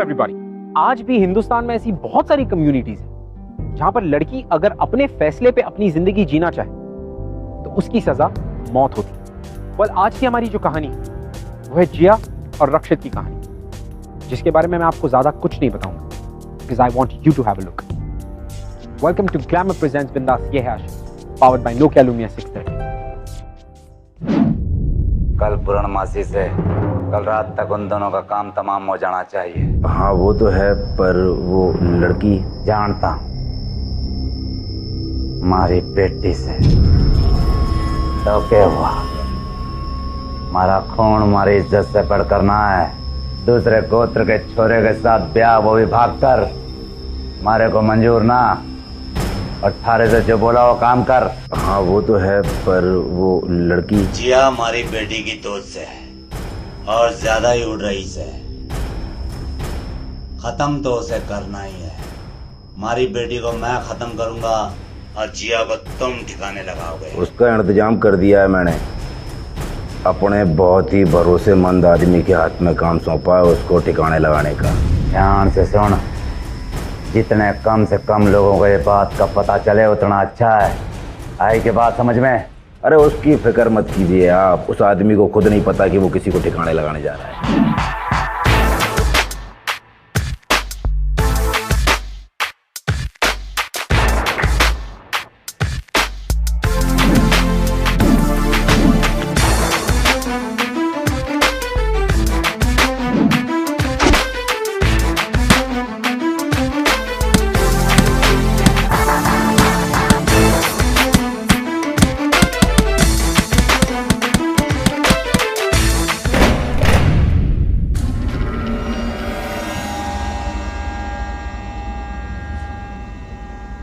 Everybody, आज भी हिंदुस्तान में ऐसी बहुत सारी कम्युनिटीज हैं जहां पर लड़की अगर अपने फैसले पे अपनी जिंदगी जीना चाहे तो उसकी सजा मौत होती है। well, आज की हमारी जो कहानी वो है जिया और रक्षित की कहानी, जिसके बारे में मैं आपको ज्यादा कुछ नहीं बताऊंगा because I want you to have a look. Welcome to Glamour presents Bindas Ye Hai Aashik, powered by Nokia Lumia 630. कल पूर्णमासी से कल रात तक उन दोनों का काम तमाम हो जाना चाहिए। हाँ वो तो है, पर वो लड़की जानता मारी बेटी से तो क्या हुआ? मारा खून मारी इज्जत से बढ़ करना है। दूसरे गोत्र के छोरे के साथ ब्याह, वो भी भाग कर। मारे को मंजूर ना, 18 से जो बोला वो काम कर। हाँ वो तो है, पर वो लड़की जिया हमारी बेटी की दोस्त है और ज्यादा ही उड़ रही से। खत्म तो उसे करना ही है। हमारी बेटी को मैं खत्म करूंगा और जिया को तुम ठिकाने लगाओगे। उसका इंतजाम कर दिया है मैंने। अपने बहुत ही भरोसेमंद आदमी के हाथ में काम सौंपा है उसको ठिकाने लगाने का। ध्यान से सुन, जितने कम से कम लोगों को ये बात का पता चले उतना अच्छा है। आई के बात समझ में? अरे उसकी फिक्र मत कीजिए आप, उस आदमी को खुद नहीं पता कि वो किसी को ठिकाने लगाने जा रहा है।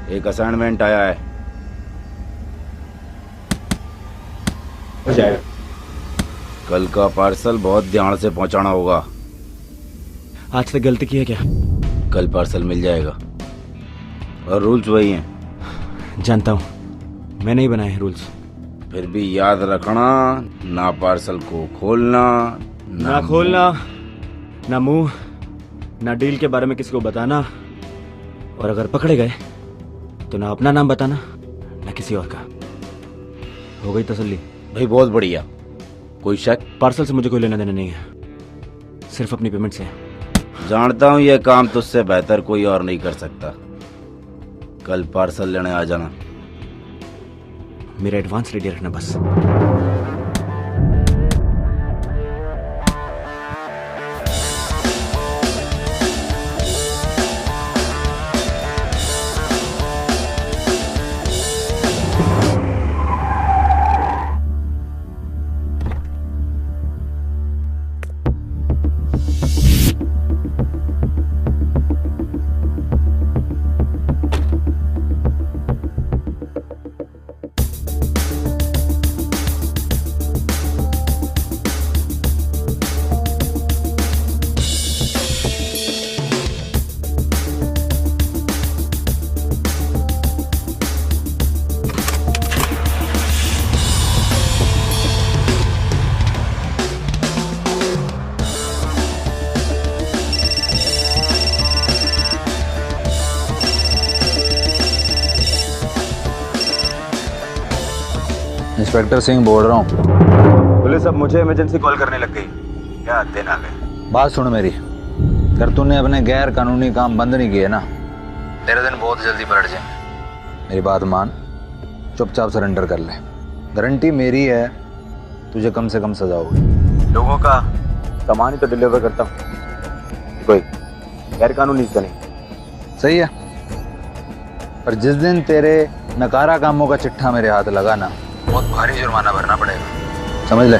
एक असाइनमेंट आया है। हो जाएगा। कल का पार्सल बहुत ध्यान से पहुंचाना होगा। आज तक गलती की है क्या? कल पार्सल मिल जाएगा और रूल्स वही हैं। जानता हूँ, मैंने ही बनाए हैं रूल्स। फिर भी याद रखना, ना पार्सल को खोलना, ना खोलना, ना मुंह, ना डील के बारे में किसी को बताना, और अगर पकड़े गए तो ना अपना नाम बताना ना किसी और का। हो गई तसल्ली? भाई बहुत बढ़िया। कोई शक? पार्सल से मुझे कोई लेना देना नहीं है, सिर्फ अपनी पेमेंट से। जानता हूँ ये काम तुझसे बेहतर कोई और नहीं कर सकता। कल पार्सल लेने आ जाना। मेरा एडवांस रेडी रखना बस। इंस्पेक्टर सिंह बोल रहा हूँ। पुलिस अब मुझे इमरजेंसी कॉल करने लग गई। क्या दिन आ गए। बात सुन मेरी, अगर तूने अपने गैर कानूनी काम बंद नहीं किए ना, तेरे दिन बहुत जल्दी पलट जाएंगे। मेरी बात मान, चुपचाप सरेंडर कर ले। गारंटी मेरी है, तुझे कम से कम सजा होगी। लोगों का सामान ही तो डिलीवर करता हूँ, कोई गैर कानूनी तो नहीं। सही है, पर जिस दिन तेरे नकारा कामों का चिट्ठा मेरे हाथ लगा ना, बहुत भारी जुर्माना भरना पड़ेगा, समझ ले।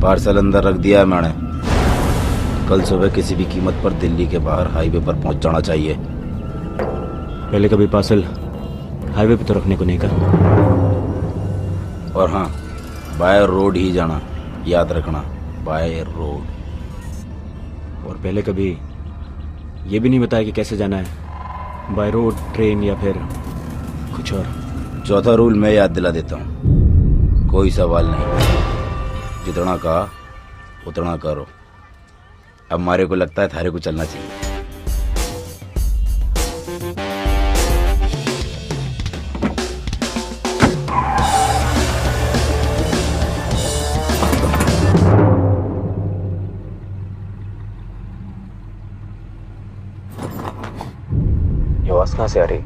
पार्सल अंदर रख दिया है मैंने। कल सुबह किसी भी कीमत पर दिल्ली के बाहर हाईवे पर पहुंच जाना चाहिए। पहले कभी पार्सल हाईवे पे तो रखने को नहीं कहा। और हाँ, बाय रोड ही जाना, याद रखना, बाय रोड। और पहले कभी ये भी नहीं बताया कि कैसे जाना है। बाय रोड, ट्रेन या फिर कुछ और? चौथा रूल मैं याद दिला देता हूँ, कोई सवाल नहीं, जितना कहा उतना करो। अब हमारे को लगता है थारे को चलना चाहिए। ये आवाज कहां से आ रही?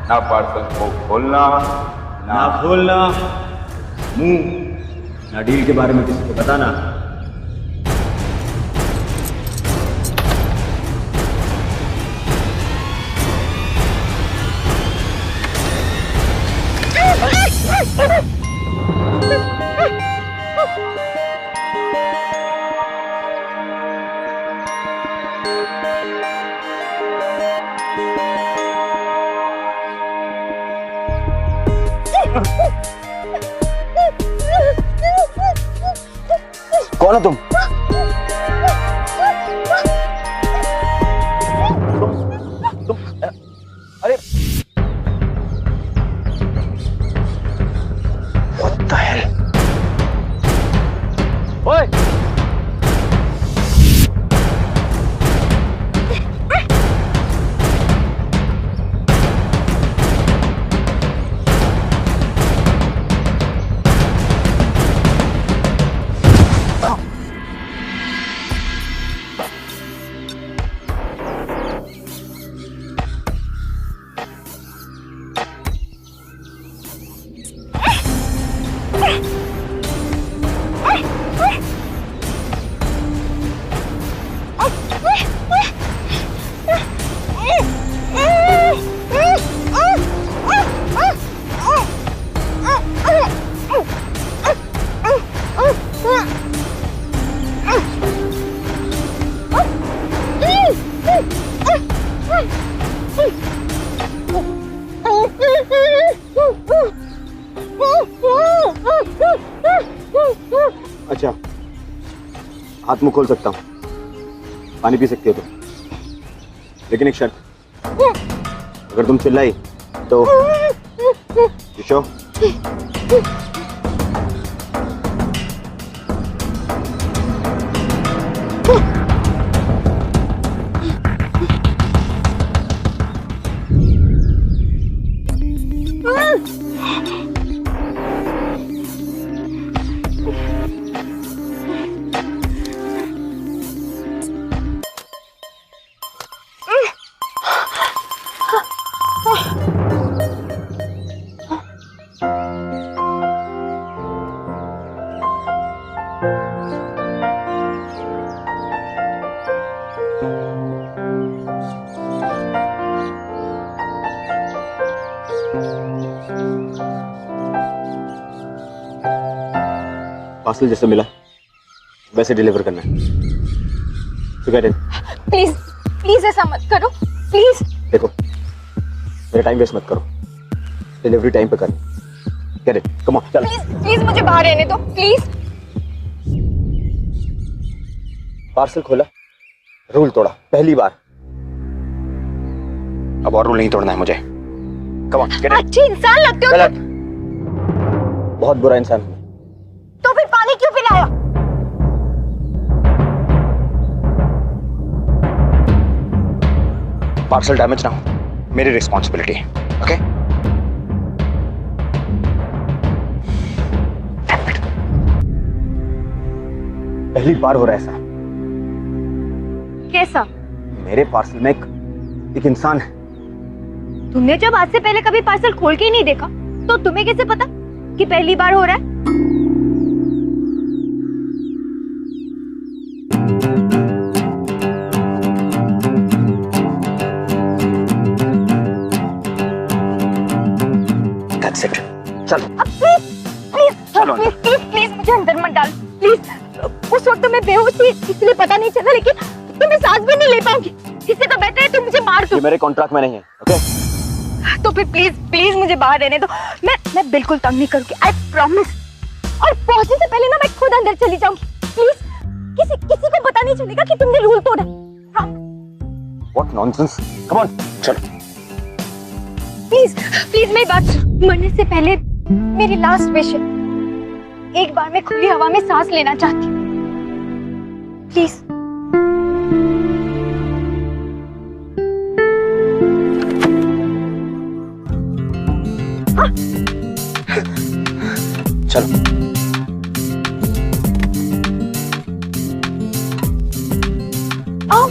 ना पार्सल को खोलना, ना खोलना मुंह, ना डील के बारे में किसी को बताना। कौन हो तुम? अरे What the hell? ओए, अच्छा, हाथ मुंह खोल सकता हूँ, पानी पी सकती हो तुम, लेकिन एक शर्त, अगर तुम चिल्लाई तो शो पार्सल जैसे मिला वैसे डिलीवर करना है। तो गेट इन। प्लीज प्लीज ऐसा मत करो प्लीज। देखो, मेरा टाइम वेस्ट मत करो, डिलीवरी टाइम पे करनी। गेट इन, कम ऑन, चल। प्लीज प्लीज मुझे बाहर रहने दो प्लीज। पार्सल खोला, रूल तोड़ा, पहली बार। अब और रूल नहीं तोड़ना है मुझे। Come on, get in. अच्छे इंसान लगते हो गलत, बहुत बुरा इंसान हूं। तो फिर पानी क्यों पिलाया? पार्सल डैमेज ना हो, मेरी रिस्पॉन्सिबिलिटी है, ओके? पहली बार हो रहा है ऐसा। कैसा? मेरे पार्सल में एक इंसान है। तुमने जब आज से पहले कभी पार्सल खोल के ही नहीं देखा, तो तुम्हें कैसे पता कि पहली बार हो रहा है? That's it. चलो। अब प्लीज प्लीज चलो प्लीज प्लीज प्लीज मुझे अंदर मत डाल प्लीज। उस वक्त मैं बेहोश थी इसलिए पता नहीं चला, लेकिन तुम्हें सांस भी नहीं ले पाऊंगी। इससे तो बेहतर है तुम मुझे मार दो। ये मेरे कॉन्ट्रैक्ट में नहीं है, ओके? तो फिर प्लीज प्लीज मुझे बाहर रहने दो। मैं बिल्कुल तंग नहीं करूंगी, आई प्रॉमिस। और पहुंचने से पहले ना मैं खुद अंदर चली जाऊंगी। प्लीज किसी को पता नहीं चलेगा कि तुमने रूल तोड़ा। हाँ What nonsense? Come on, चलो। प्लीज प्लीज मेरी बात सुनो। मरने से पहले मेरी लास्ट विश है, एक बार मैं खुली हवा में सांस लेना चाहती हूँ। प्लीज। चलो। आओ।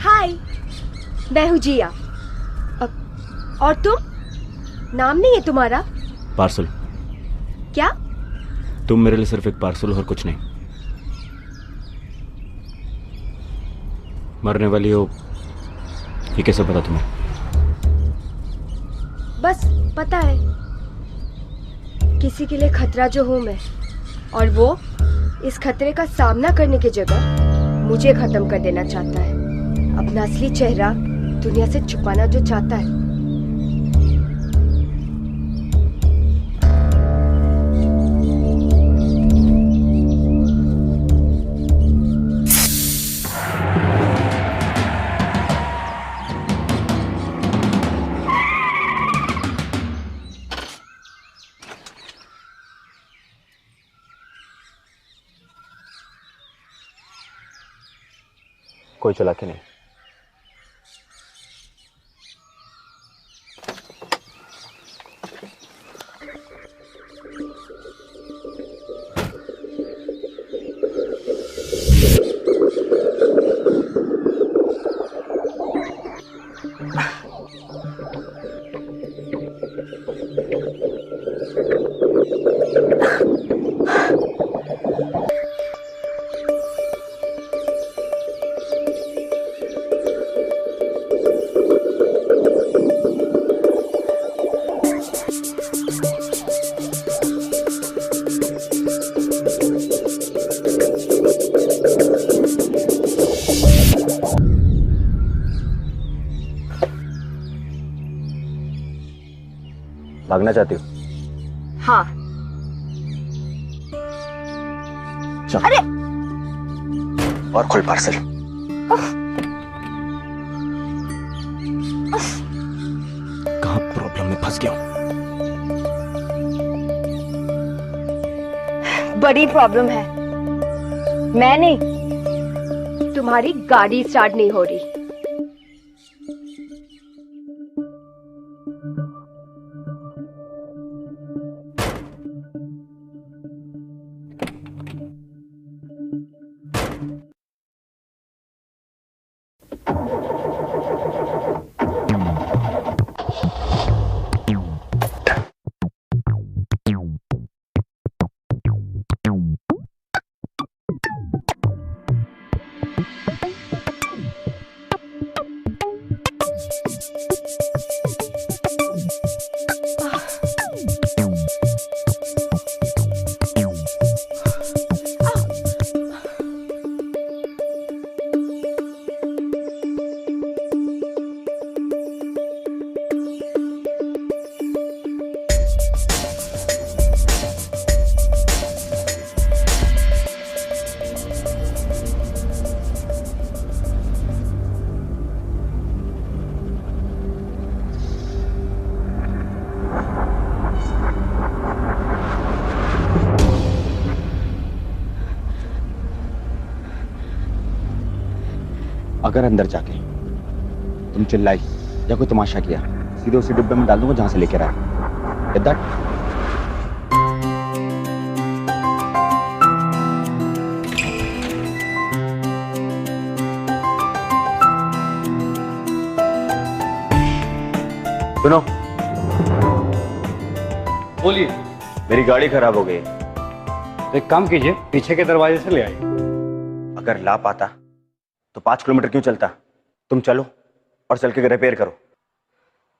हाय, मैं हूँ जिया। और तुम? नाम नहीं है तुम्हारा? पार्सल। क्या? तुम मेरे लिए सिर्फ एक पार्सल और कुछ नहीं। मरने वाली हो ये कैसे पता तुम्हें? बस पता है, किसी के लिए खतरा जो हूं मैं, और वो इस खतरे का सामना करने की जगह मुझे खत्म कर देना चाहता है। अपना असली चेहरा दुनिया से छुपाना जो चाहता है। कोई चालाकी नहीं। भागना चाहती हो? हाँ। चल। अरे और खोल पार्सल। कहाँ प्रॉब्लम में फंस गया हूं? बड़ी प्रॉब्लम है। मैं नहीं, तुम्हारी गाड़ी स्टार्ट नहीं हो रही। अगर अंदर जाके तुम चिल्लाई या कोई तमाशा किया, सीधे उसी डिब्बे में डाल दूंगा जहां से लेकर आए। Get that? सुनो, बोलिए। मेरी गाड़ी खराब हो गई है। तो एक काम कीजिए, पीछे के दरवाजे से ले आइए। अगर ला पाता तो 5 किलोमीटर क्यों चलता? तुम चलो और चल के रिपेयर करो।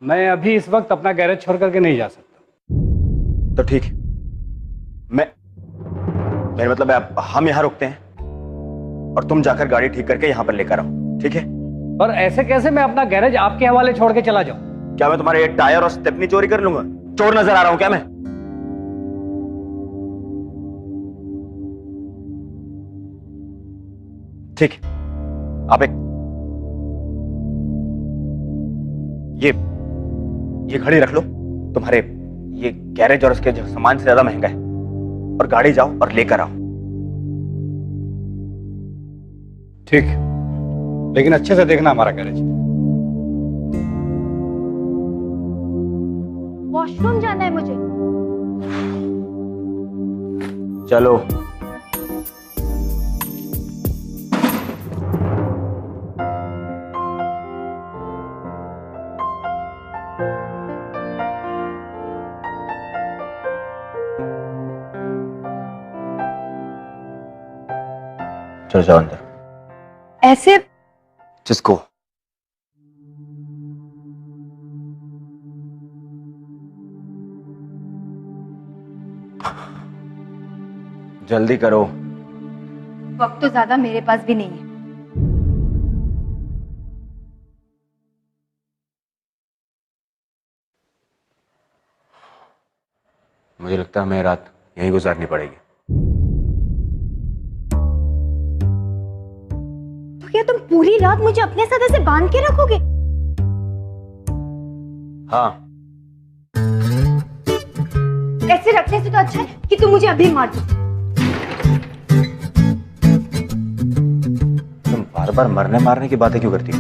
मैं अभी इस वक्त अपना गैरेज छोड़ करके नहीं जा सकता। तो ठीक है, मेरे मतलब है हम यहाँ रुकते हैं और तुम जाकर गाड़ी ठीक करके यहाँ पर लेकर आओ, ठीक है? पर ऐसे कैसे मैं अपना गैरेज आपके हवाले छोड़ के चला जाऊं? क्या मैं तुम्हारे ये टायर और स्टेपनी चोरी कर लूंगा? चोर नजर आ रहा हूं क्या मैं? ठीक है, आप एक ये घड़ी रख लो। तुम्हारे ये गैरेज और उसके सामान से ज्यादा महंगा है, और गाड़ी जाओ और लेकर आओ। ठीक, लेकिन अच्छे से देखना हमारा गैरेज। वॉशरूम जाना है मुझे। चलो। चलो जाओ अंदर। ऐसे जिसको जल्दी करो, वक्त तो ज्यादा मेरे पास भी नहीं है। मुझे लगता है हमें रात यहीं गुजारनी पड़ेगी। तो क्या तुम पूरी रात मुझे अपने साथ ऐसे बांध के रखोगे? हाँ, ऐसे रखने से तो अच्छा है कि तुम मुझे अभी मार दो। तुम बार बार मरने मारने की बातें क्यों करती हो?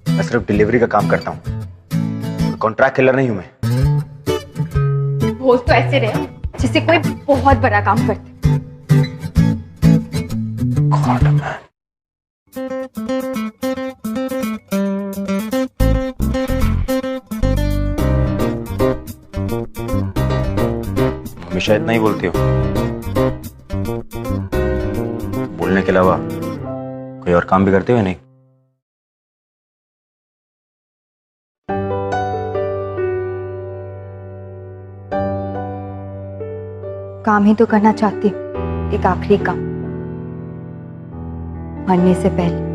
मैं सिर्फ डिलीवरी का काम करता हूँ, कॉन्ट्रैक्ट किलर नहीं हूं मैं। बोल तो ऐसे रहे जिससे कोई बहुत बड़ा काम करते। God, man. हमेशा इतना ही बोलती हो? बोलने के अलावा कोई और काम भी करते हो नहीं? काम ही तो करना चाहती हूँ, एक आखिरी काम, मरने से पहले।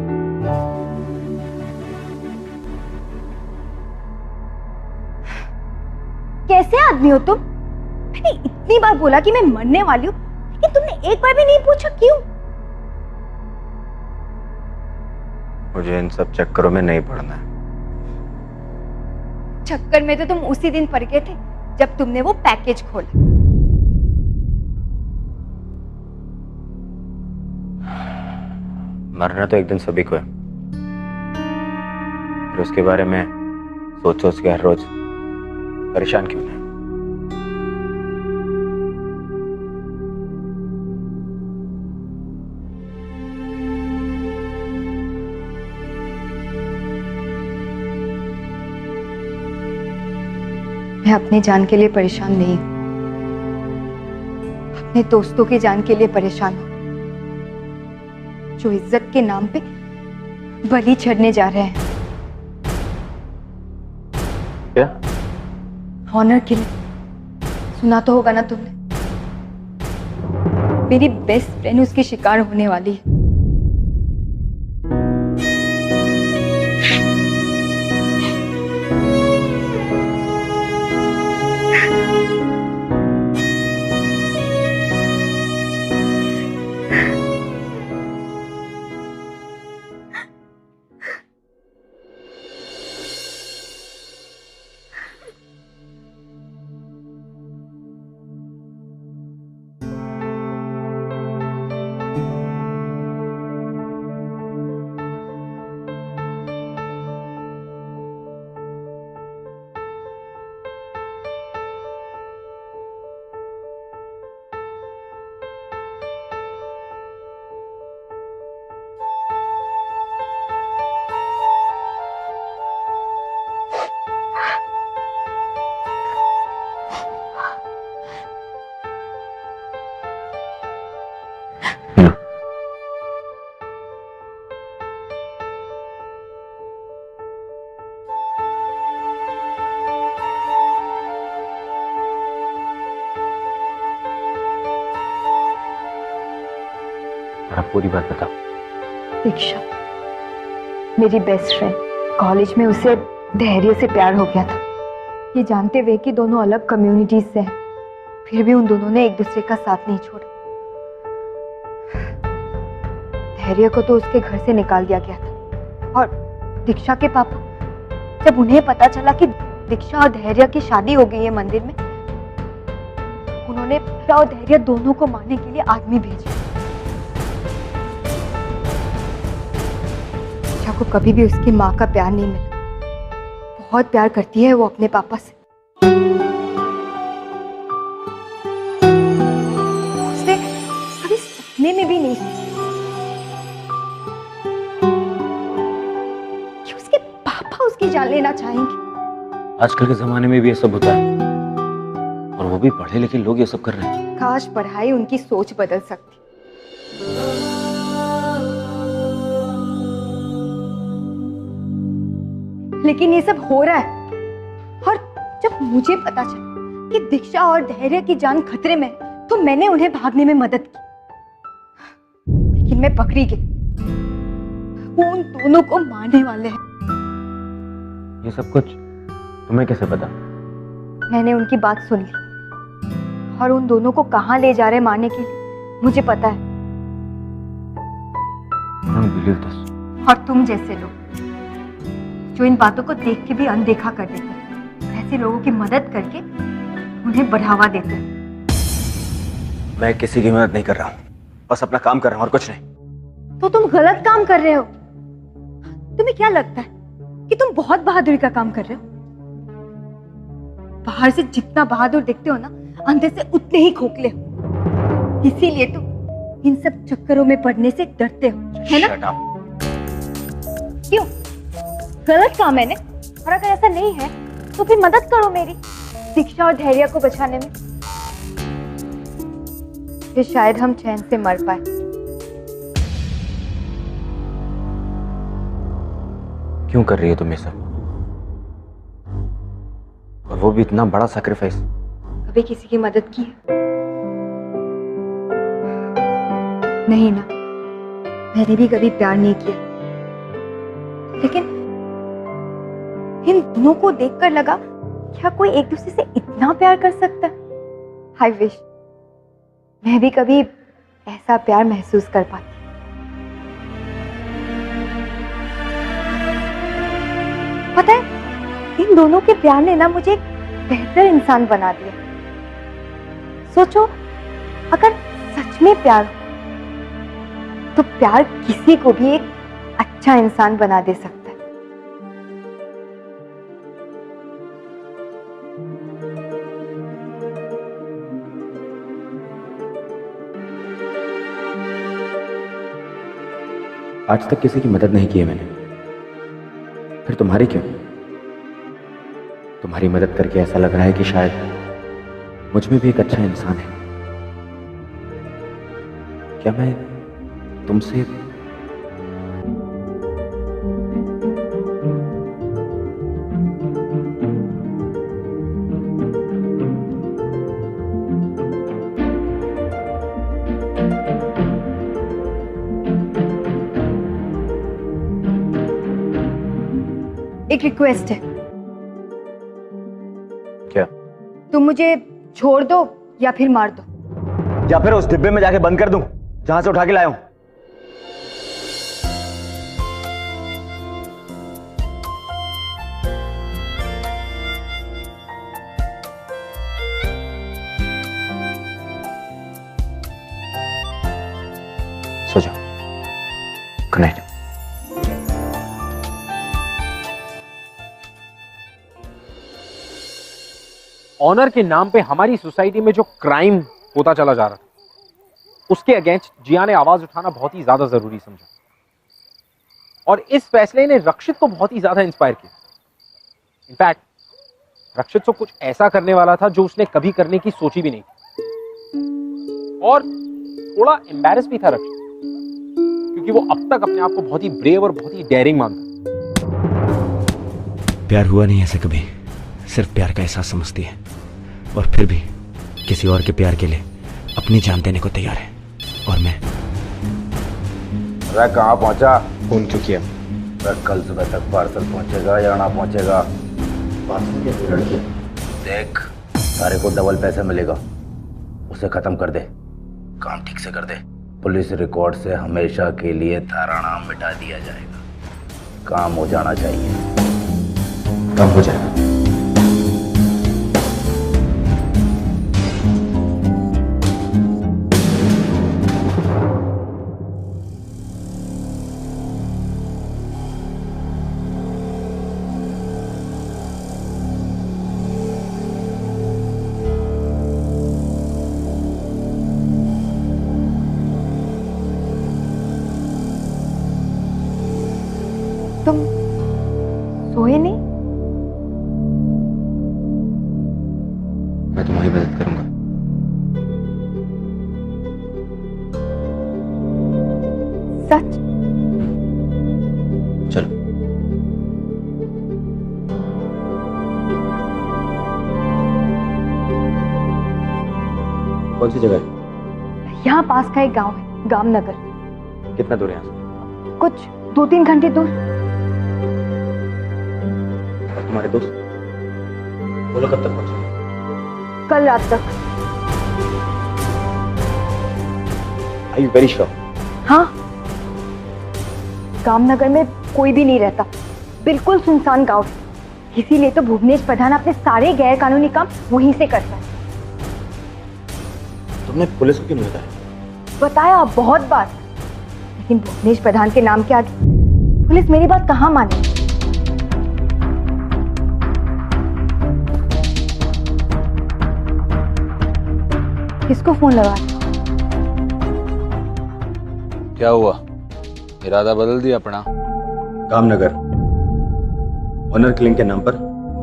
कैसे आदमी हो तुम? मैंने इतनी बार बोला कि मैं मरने वाली हूँ, लेकिन तुमने एक बार भी नहीं पूछा क्यों? मुझे इन सब चक्करों में नहीं पड़ना है। चक्कर में तो तुम उसी दिन पड़ गए थे जब तुमने वो पैकेज खोला। मरना तो एक दिन सभी को है, फिर उसके बारे में सोच सोच के हर रोज परेशान क्यों है? मैं अपनी जान के लिए परेशान नहीं हूं, अपने दोस्तों की जान के लिए परेशान हूं, जो इज्जत के नाम पे बलि चढ़ने जा रहे हैं। क्या? ऑनर के लिए। सुना तो होगा ना तुमने, मेरी बेस्ट फ्रेंड उसकी शिकार होने वाली है। और आप पूरी बात बताओ। दीक्षा मेरी बेस्ट फ्रेंड, कॉलेज में उसे धैर्य से प्यार हो गया था। ये जानते हुए कि दोनों अलग कम्युनिटीज से हैं, फिर भी उन दोनों ने एक दूसरे का साथ नहीं छोड़ा। धैर्य को तो उसके घर से निकाल दिया गया था, और दीक्षा के पापा, जब उन्हें पता चला कि दीक्षा और धैर्य की शादी हो गई है मंदिर में, उन्होंने दीक्षा और धैर्य दोनों को मारने के लिए आदमी भेजे। दीक्षा को कभी भी उसकी माँ का प्यार नहीं मिला। बहुत प्यार करती है वो अपने पापा से। उसने कभी सपने में भी नहीं कि उसके पापा उसकी जान लेना चाहेंगे। आजकल के जमाने में भी ये सब होता है, और वो भी पढ़े लिखे लोग ये सब कर रहे हैं। काश पढ़ाई उनकी सोच बदल सकती। लेकिन ये सब हो रहा है, और जब मुझे पता चला कि दीक्षा और धैर्य की जान खतरे में है, तो मैंने उन्हें भागने में मदद की। लेकिन मैं पकड़ी गई। वो उन दोनों को मारने वाले हैं। ये सब कुछ तुम्हें कैसे पता? मैंने उनकी बात सुन ली, और उन दोनों को कहां ले जा रहे मारने के लिए मुझे पता है। और तुम जैसे लोग जो इन बातों को देख के भी अनदेखा कर देते हैं, ऐसे लोगों की मदद करके उन्हें बढ़ावा देते हैं। मैं किसी की मदद नहीं कर रहा हूँ, बस अपना काम कर रहा हूँ और कुछ नहीं। तो तुम गलत काम कर रहे हो। तुम्हें क्या लगता है कि तुम बहुत बहादुरी का काम कर रहे हो? बाहर से जितना बहादुर दिखते हो ना, अंदर से उतने ही खोखले हो। इसीलिए तुम इन सब चक्करों में पड़ने से डरते हो, है ना? क्यों? गलत काम है ना? और अगर ऐसा नहीं है तो फिर मदद करो मेरी, दीक्षा और धैर्य को बचाने में। फिर शायद हम चैन से मर पाए। क्यों कर रही है तुम ये सब? और वो भी इतना बड़ा सैक्रिफाइस। कभी किसी की मदद की है? नहीं ना, मैंने भी कभी प्यार नहीं किया। लेकिन इन दोनों को देखकर लगा, क्या कोई एक दूसरे से इतना प्यार कर सकता है? आई विश मैं भी कभी ऐसा प्यार महसूस कर पाती। पता है, इन दोनों के प्यार ने ना मुझे एक बेहतर इंसान बना दिया। सोचो, अगर सच में प्यार हो तो प्यार किसी को भी एक अच्छा इंसान बना दे सकता है। आज तक किसी की मदद नहीं की है मैंने, फिर तुम्हारी क्यों? तुम्हारी मदद करके ऐसा लग रहा है कि शायद मुझ में भी एक अच्छा इंसान है। क्या मैं तुमसे एक रिक्वेस्ट है। क्या? तुम मुझे छोड़ दो या फिर मार दो। या फिर उस डिब्बे में जाके बंद कर दूं जहां से उठा के लाया हूं। सो जाओ। Good night. ऑनर के नाम पे हमारी सोसाइटी में जो क्राइम होता चला जा रहा था, उसके अगेंस्ट जिया ने आवाज उठाना बहुत ही ज्यादा जरूरी समझा, और इस फैसले ने रक्षित को बहुत ही ज्यादा इंस्पायर किया। इनफैक्ट रक्षित तो कुछ ऐसा करने वाला था जो उसने कभी करने की सोची भी नहीं थी, और थोड़ा एम्बैरेस भी था रक्षित, क्योंकि वो अब तक अपने आप को बहुत ही ब्रेव और बहुत ही डेयरिंग मानता। प्यार हुआ नहीं ऐसे कभी, सिर्फ प्यार का एहसास समझती है, और फिर भी किसी और के प्यार के लिए अपनी जान देने को तैयार है। और मैं अरे कहाँ पहुंचा? फोन क्यों किया? अरे कल सुबह तक पार्सल पहुंचेगा या ना पहुंचेगा? देख, सारे को डबल पैसा मिलेगा, उसे खत्म कर दे, काम ठीक से कर दे। पुलिस रिकॉर्ड से हमेशा के लिए तारा नाम मिटा दिया जाएगा। काम हो जाना चाहिए। कब हो जाएगा? तुम सोए नहीं? मैं तुम्हारी मदद करूंगा। सच? चलो। कौन सी जगह है? यहाँ पास का एक गांव है, गामनगर। कितना दूर है यहाँ से? कुछ 2-3 घंटे दूर। और तुम्हारे दोस्त, वो लोग कब तक पहुंचे? कल रात तक। Are you very sure? हाँ, गामनगर में कोई भी नहीं रहता, बिल्कुल सुनसान गांव है। इसीलिए तो भुवनेश प्रधान अपने सारे गैर कानूनी काम वहीं से करता है। तुमने पुलिस को क्यों नहीं बताया? बताया बहुत बार, लेकिन भुवनेश प्रधान के नाम के आगे पुलिस मेरी बात कहाँ माने। किसको फोन लगा? क्या हुआ? इरादा बदल दिया अपना? गामनगर ऑनर किलिंग के नाम पर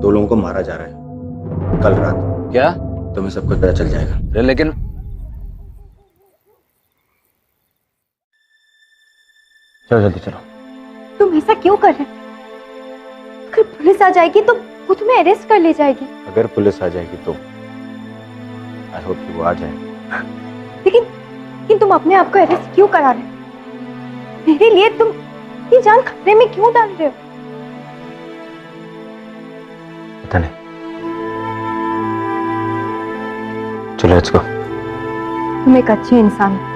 2 लोगों को मारा जा रहा है कल रात। क्या? तुम्हें सब कुछ पता चल जाएगा। अरे लेकिन चलो जल्दी चलो। तुम ऐसा क्यों कर रहे हो? अगर पुलिस आ जाएगी तो वो तुम्हें अरेस्ट कर ले जाएगी। अगर पुलिस आ जाएगी तो आई होप कि वो आ जाए। लेकिन तुम अपने आप को अरेस्ट क्यों करा रहे हो? मेरे लिए तुम ये जान खतरे में क्यों डाल रहे हो? पता नहीं। चलो लेट्स गो। तुम एक अच्छे इंसान हो,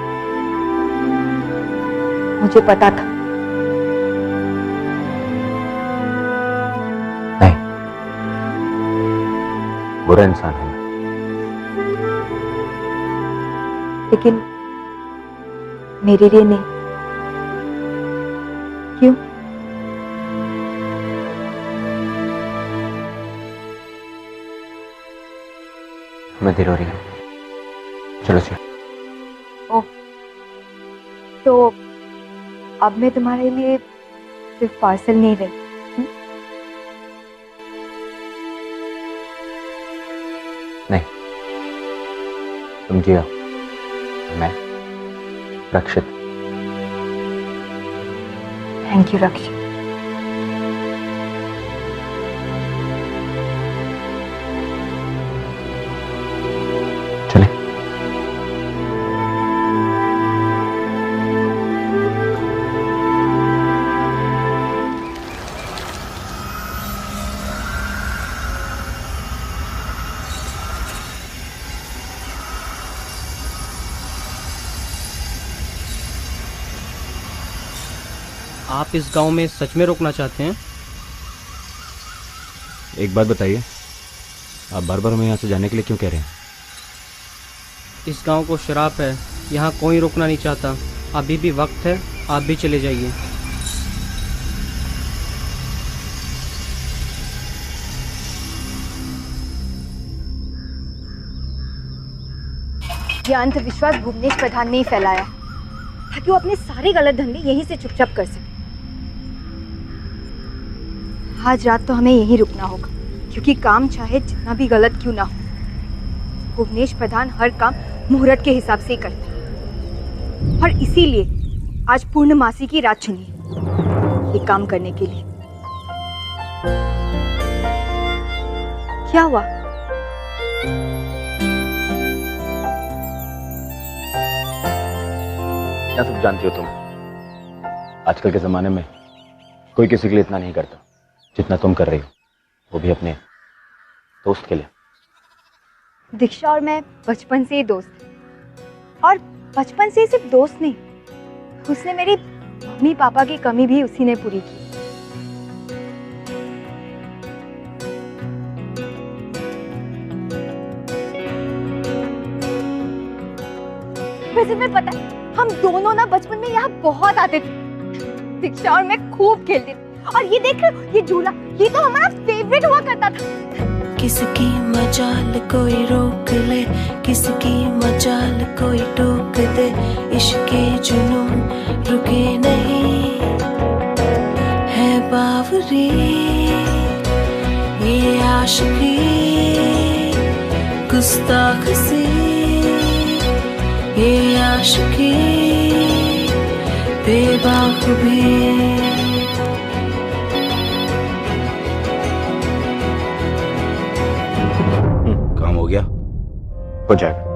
मुझे पता था। नहीं, बुरा इंसान है। लेकिन मेरे लिए नहीं। क्यों? मैं देर हो रही है। चलो चलो। ओह, तो अब मैं तुम्हारे लिए सिर्फ पार्सल नहीं रही। नहीं, तुम जिया, मैं रक्षित। थैंक यू रक्षित। चले। आप इस गांव में सच में रोकना चाहते हैं? एक बात बताइए, आप बार बार हमें यहाँ से जाने के लिए क्यों कह रहे हैं? इस गांव को श्राप है, यहाँ कोई रोकना नहीं चाहता। अभी भी वक्त है, आप भी चले जाइए। ये अंधविश्वास भुवनेश प्रधान ने ही फैलाया ताकि वो अपने सारे गलत धंधे यहीं से चुपचाप कर सके। आज रात तो हमें यहीं रुकना होगा, क्योंकि काम चाहे जितना भी गलत क्यों ना हो, भुवनेश प्रधान हर काम मुहूर्त के हिसाब से ही करता है। और इसीलिए आज पूर्णमासी की रात चुनी है ये काम करने के लिए। क्या हुआ? क्या सब जानती हो तुम? आजकल के ज़माने में कोई किसी के लिए इतना नहीं करता जितना तुम कर रही हो, वो भी अपने दोस्त के लिए। दीक्षा और मैं बचपन से ही दोस्त हैं। और बचपन से ही सिर्फ दोस्त नहीं, उसने मेरी मम्मी पापा की कमी भी उसी ने पूरी की। वैसे तुम्हें पता है, हम दोनों ना बचपन में यहाँ बहुत आते थे। दीक्षा और मैं खूब खेलते थे। और ये देख रहे हो, ये झूला, ये तो हमारा फेवरेट हुआ करता था। किसकी मजाल कोई रोक ले, किसकी मजाल कोई टोक दे, इश्क जुनून रुके नहीं है बावरी, ये आशिकी गुस्ताख सी, ये आशिकी बेबाक भी। काम हो गया? हो जाएगा।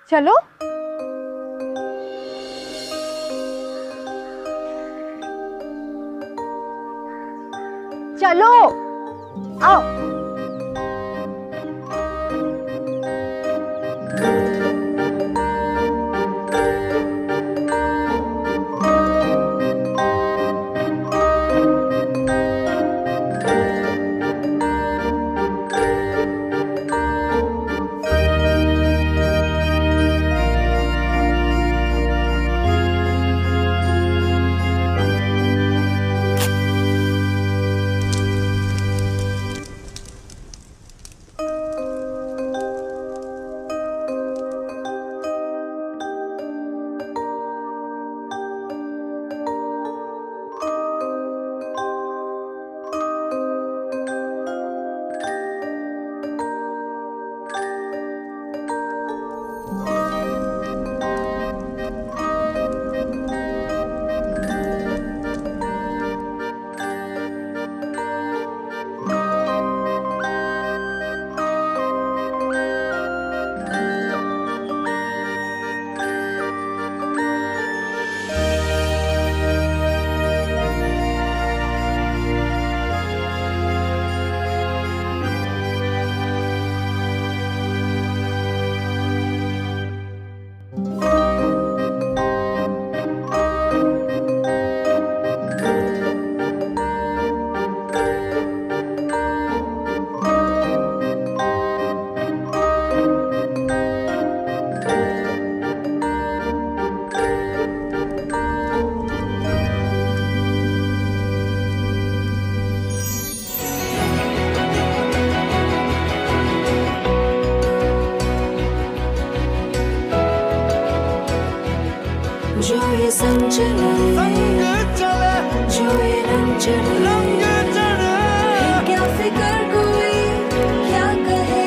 चलो। चलो आओ। जो ये संग चले, जो ये रंग चढ़े, क्या फिक्र कोई क्या कहे।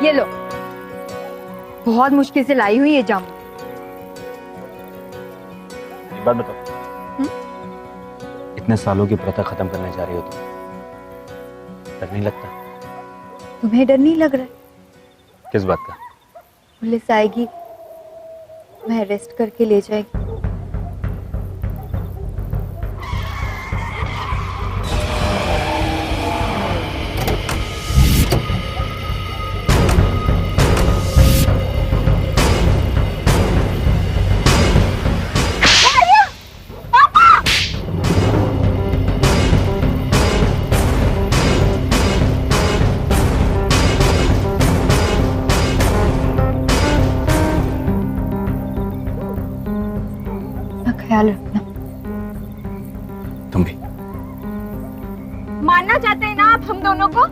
ये लो, बहुत मुश्किल से लाई हुई ये जाम। एक बात बताओ, इतने सालों की प्रथा खत्म करने जा रही हो तुम, डर नहीं लगता? तुम्हें डर नहीं लग रहा है? किस बात का? पुलिस आएगी, मैं अरेस्ट करके ले जाएगी। ख्याल रखना। तुम भी। मानना चाहते हैं ना आप हम दोनों को,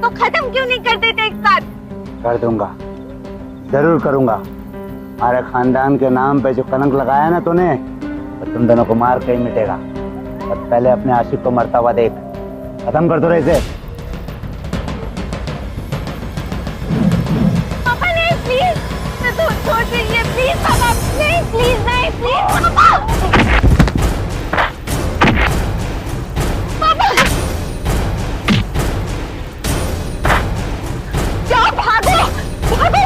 तो खत्म क्यों नहीं कर देते एक साथ? कर दूंगा, जरूर करूंगा। हमारे खानदान के नाम पे जो कलंक लगाया ना तूने, तो तुम दोनों को मार के ही मिटेगा। और पहले अपने आशिक को मरता हुआ देख। खत्म कर दो रे इसे। प्लीज नहीं, प्लीज पापा, जाओ, भागो, भागो।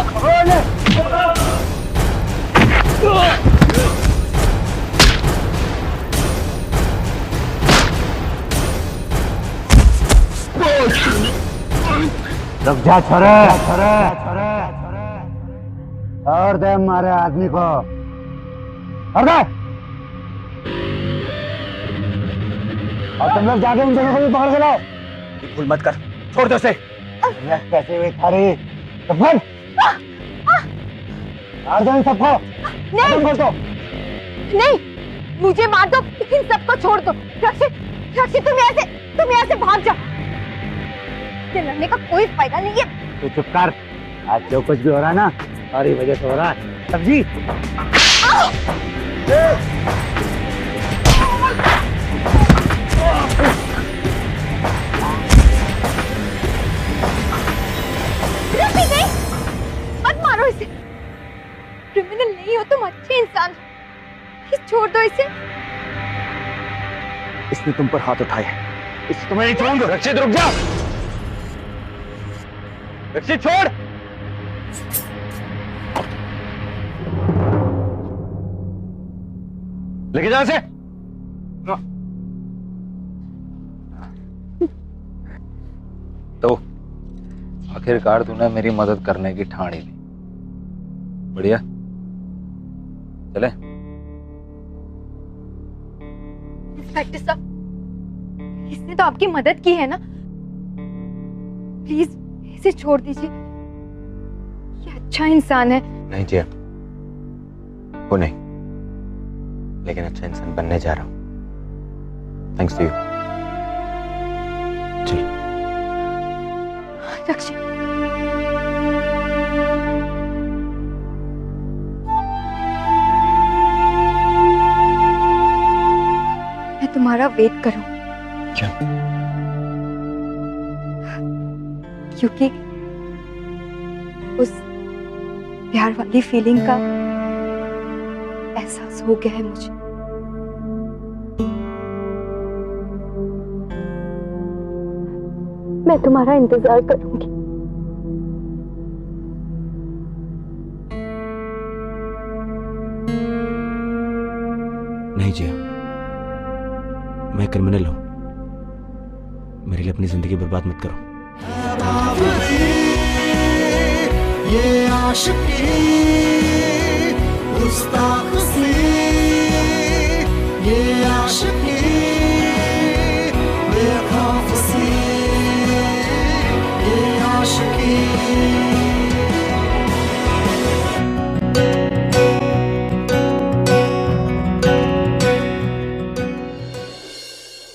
रुक जा छोरे, छोरे, छोरे, छोरे, और दे मारे आदमी को, और दे। और तुम लोग जाके उन दोनों को भी पकड़ के लाओ। भूल मत कर, छोड़ दो उसे। कैसे हुई थारी? तो बोल। मार दो इन सबको। नहीं, कर दो। नहीं, मुझे मार दो, इन सबको छोड़ दो। रक्षित, रक्षित, तुम यहाँ से भाग जाओ। ये लड़ने का कोई फायदा नहीं है। तू चुप कर। आज जो कुछ भी हो रहा है ना, सारी वजह से हो रहा है। सब्जी। रक्षित, नहीं, मत मारो इसे। क्रिमिनल नहीं हो तुम, अच्छे इंसान हो। इसे छोड़ दो इसे। इसने तुम पर हाथ उठाया, इसे तुम्हें नहीं छोड़ूंगा। रक्षित रुक जा, रक्षित छोड़। लेके जा इसे। तो आखिरकार तूने मेरी मदद करने की ठान ही ली। बढ़िया, चले। इंस्पेक्टर साहब, इसने तो आपकी मदद की है ना, प्लीज इसे छोड़ दीजिए। ये अच्छा इंसान है। नहीं जिया, वो नहीं, लेकिन अच्छा इंसान बनने जा रहा हूं, थैंक्स टू यू। चल। रक्षित, मैं तुम्हारा वेट करूं। क्यों? क्योंकि उस प्यार वाली फीलिंग का एहसास हो गया है मुझे। मैं तुम्हारा इंतजार करूंगी। नहीं जिया, मैं क्रिमिनल हूं, मेरे लिए अपनी जिंदगी बर्बाद मत करो। ये आशिकी गुस्ताखी, ये आशिकी बेखौफी, ये आशिकी।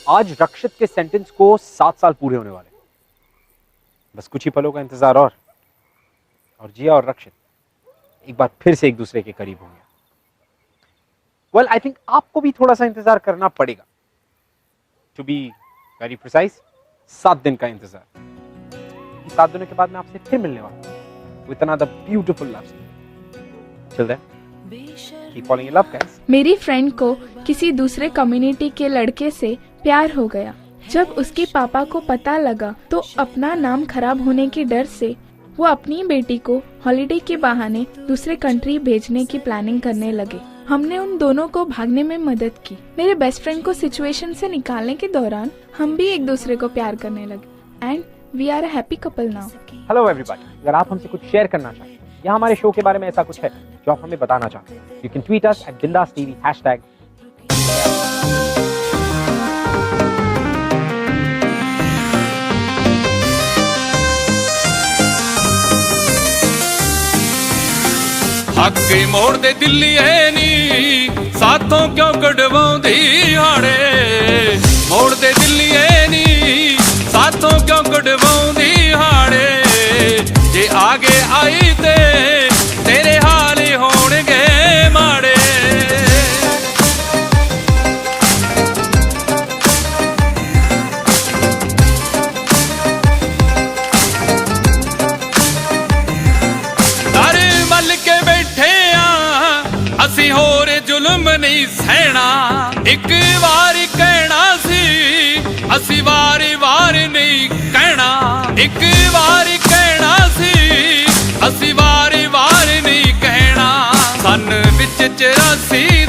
आज रक्षित के सेंटेंस को 7 साल पूरे होने वाले, बस कुछ ही पलों का इंतजार और जिया और रक्षित एक बार फिर से एक दूसरे के करीब होंगे। वेल, आई थिंक आपको भी थोड़ा सा इंतजार करना पड़ेगा। टू बी वेरी प्रिसाइज, 7 दिन का इंतजार। 7 दिनों के बाद मैं आपसे फिर मिलने वाला हूं with another beautiful love story. Till then, keep following in love guys. मेरी फ्रेंड को किसी दूसरे कम्युनिटी के लड़के से प्यार हो गया। जब उसके पापा को पता लगा तो अपना नाम खराब होने के डर से वो अपनी बेटी को हॉलिडे के बहाने दूसरे कंट्री भेजने की प्लानिंग करने लगे। हमने उन दोनों को भागने में मदद की। मेरे बेस्ट फ्रेंड को सिचुएशन से निकालने के दौरान हम भी एक दूसरे को प्यार करने लगे and we are a happy couple now. Hello everybody, अगर आप हमसे कुछ शेयर करना चाहते हैं या हमारे शो के बारे में ऐसा कुछ है जो आप हमें बताना चाहते हैं, you can tweet us @BindasTV #। हक मोड़ दे दिल्ली है नी, साथों क्यों कटवाउंदी हाड़े। मोड़ दे दिल्ली है नी, साथों क्यों कटवाउंदी हाड़े। जे आगे आई ते तेरे हाल होणगे माड़े। दर मल के बैठे आ असी होर 84